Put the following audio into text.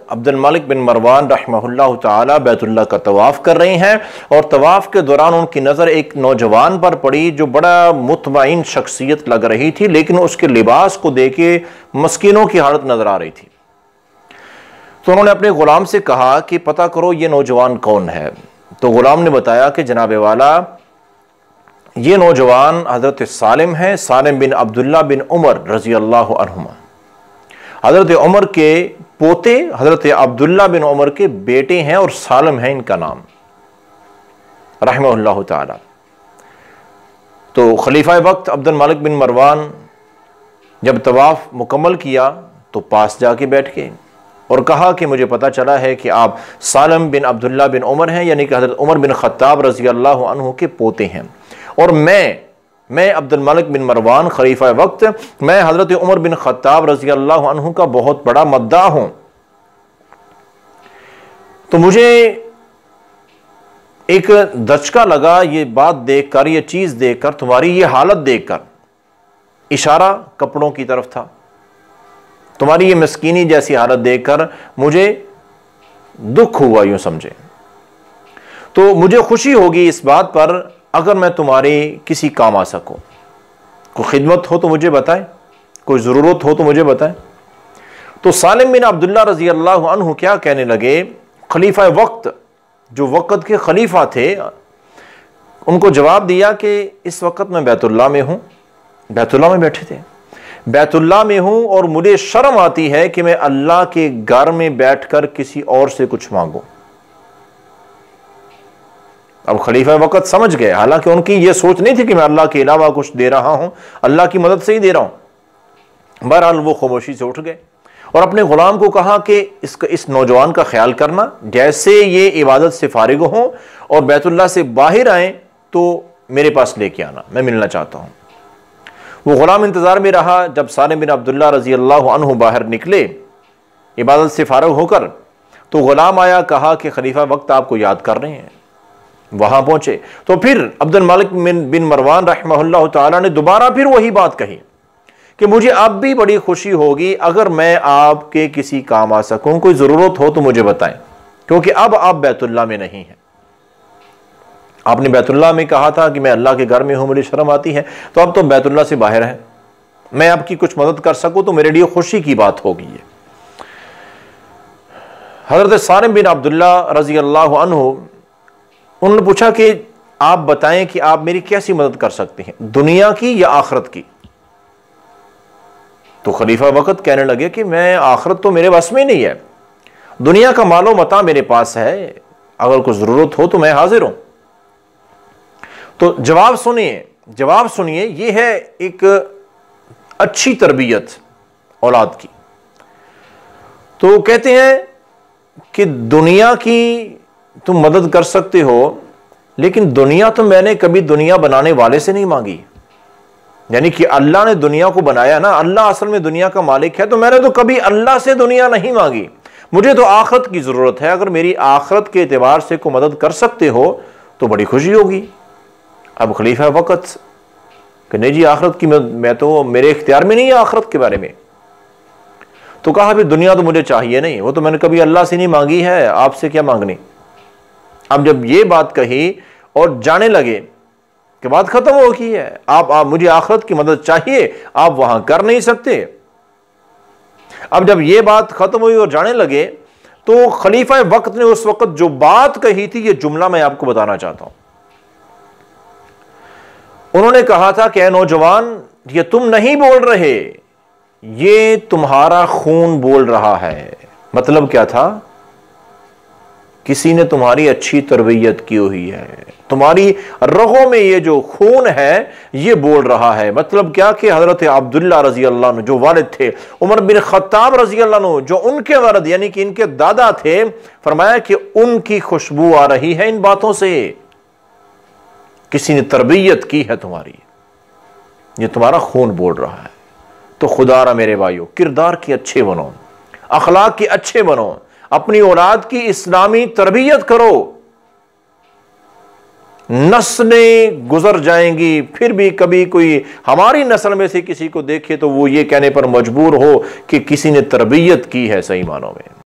अब्दुल मालिक बिन मरवान रहमहुल्लाह ताला बैतुल्लाह का तवाफ़ कर रहे हैं और तवाफ़ के दौरान उनकी नज़र एक नौजवान पर पड़ी जो बड़ा मुतमईन शख्सियत लग रही थी, लेकिन उसके लिबास को देखे मस्कीनों की हालत नज़र आ रही थी। तो उन्होंने अपने गुलाम से कहा कि पता करो ये नौजवान कौन है। तो गुलाम ने बताया कि जनाब वाला, ये नौजवान हज़रत सालिम है, सालिम बिन अब्दुल्ला बिन उमर रज़ी अल्लाह अन्हुमा। हज़रत उमर के पोते हज़रत अब्दुल्ला बिन उमर के बेटे हैं और सालिम है इनका नाम रहमहुल्लाह ताला। तो खलीफा वक्त अब्दुल मालिक बिन मरवान जब तवाफ़ मुकम्मल किया तो पास जाके बैठ गए और कहा कि मुझे पता चला है कि आप सालिम बिन अब्दुल्ला बिन उमर हैं, यानी कि हज़रत उमर बिन ख़त्ताब रज़ी अल्लाह अन्हु के पोते हैं, और मैं अब्दुल मालिक बिन मरवान खलीफा वक्त, मैं हज़रत उमर बिन ख़त्ताब रज़ी अल्लाह अन्हु का बहुत बड़ा मद्दा हूं। तो मुझे एक दचका लगा ये बात देखकर, ये चीज़ देखकर, तुम्हारी ये हालत देखकर। इशारा कपड़ों की तरफ था। तुम्हारी ये मस्कीनी जैसी हालत देखकर मुझे दुख हुआ, यूं समझे। तो मुझे खुशी होगी इस बात पर अगर मैं तुम्हारी किसी काम आ सकूं। कोई खिदमत हो तो मुझे बताएं, कोई ज़रूरत हो तो मुझे बताएं। तो सालिम बिन अब्दुल्ला रज़ी अल्लाह अन्हु क्या कहने लगे, खलीफा वक्त, जो वक्त के खलीफा थे, उनको जवाब दिया कि इस वक्त मैं बैतुल्लाह में हूं, बैतुल्लाह में बैठे थे, बैतुल्लाह में हूं और मुझे शर्म आती है कि मैं अल्लाह के घर में बैठकर किसी और से कुछ मांगूं। अब खलीफा वक्त समझ गए, हालांकि उनकी यह सोच नहीं थी कि मैं अल्लाह के अलावा कुछ दे रहा हूं, अल्लाह की मदद से ही दे रहा हूं। बहरहाल वो खामोशी से उठ गए और अपने गुलाम को कहा कि इस नौजवान का ख्याल करना, जैसे ये इबादत से फारिग हो और बैतुल्लाह से बाहर आए तो मेरे पास लेके आना, मैं मिलना चाहता हूं। वो गुलाम इंतजार में रहा। जब सालिम बिन अब्दुल्ला रज़ी अल्लाह अन्हु बाहर निकले इबादत से फारिग होकर, तो गुलाम आया, कहा कि खलीफा वक्त आपको याद कर रहे हैं। वहां पहुंचे तो फिर अब्दुल मालिक बिन मरवान रहमहुल्लाह ताला ने दोबारा फिर वही बात कही कि मुझे अब भी बड़ी खुशी होगी अगर मैं आपके किसी काम आ सकूं, कोई ज़रूरत हो तो मुझे बताएं, क्योंकि अब आप बैतुल्लाह में नहीं हैं। आपने बैतुल्लाह में कहा था कि मैं अल्लाह के घर में हूं, मुझे शर्म आती है, तो अब तो बैतुल्लाह से बाहर है, मैं आपकी कुछ मदद कर सकूं तो मेरे लिए खुशी की बात होगी। ये हज़रत सालिम बिन अब्दुल्ला रज़ी अल्लाह अन्हु, उन्होंने पूछा कि आप बताएं कि आप मेरी कैसी मदद कर सकते हैं, दुनिया की या आखिरत की। तो खलीफा वक्त कहने लगे कि मैं, आखिरत तो मेरे बस में नहीं है, दुनिया का मालो मता मेरे पास है, अगर कुछ जरूरत हो तो मैं हाजिर हूं। तो जवाब सुनिए, यह है एक अच्छी तरबियत औलाद की। तो कहते हैं कि दुनिया की तुम मदद कर सकते हो, लेकिन दुनिया तो मैंने कभी दुनिया बनाने वाले से नहीं मांगी। यानी कि अल्लाह ने दुनिया को बनाया ना, अल्लाह असल में दुनिया का मालिक है, तो मैंने तो कभी अल्लाह से दुनिया नहीं मांगी। मुझे तो आखिरत की जरूरत है, अगर मेरी आखिरत के एतबार से कोई मदद कर सकते हो तो बड़ी खुशी होगी। अब खलीफा वक्त कि नहीं जी, आखिरत की मैं तो, मेरे इख्तियार में नहीं है आखिरत के बारे में। तो कहा भी दुनिया तो मुझे चाहिए नहीं, वो तो मैंने कभी अल्लाह से नहीं मांगी है, आपसे क्या मांगनी। अब जब ये बात कही और जाने लगे कि बात खत्म हो गई है, आप मुझे आखिरत की मदद चाहिए, आप वहां कर नहीं सकते। अब जब ये बात खत्म हुई और जाने लगे तो खलीफा वक्त ने उस वक्त जो बात कही थी, ये जुमला मैं आपको बताना चाहता हूं। उन्होंने कहा था कि नौजवान, ये तुम नहीं बोल रहे, ये तुम्हारा खून बोल रहा है। मतलब क्या था, किसी ने तुम्हारी अच्छी तरबियत की हुई है, तुम्हारी रगों में ये जो खून है ये बोल रहा है। मतलब क्या कि हजरत अब्दुल्ला रजी अल्लाह अन्हु जो वालिद थे, उमर बिन खत्ताब रजी अल्लाह अन्हु जो उनके वालिद यानी कि इनके दादा थे, फरमाया कि उनकी खुशबू आ रही है इन बातों से। किसी ने तरबियत की है तुम्हारी, ये तुम्हारा खून बोल रहा है। तो खुदारा मेरे भाइयों, किरदार के अच्छे बनो, अखलाक के अच्छे बनो, अपनी औलाद की इस्लामी तरबियत करो। नस्लें गुजर जाएंगी, फिर भी कभी कोई हमारी नस्ल में से किसी को देखे तो वो ये कहने पर मजबूर हो कि किसी ने तरबियत की है सही मानों में।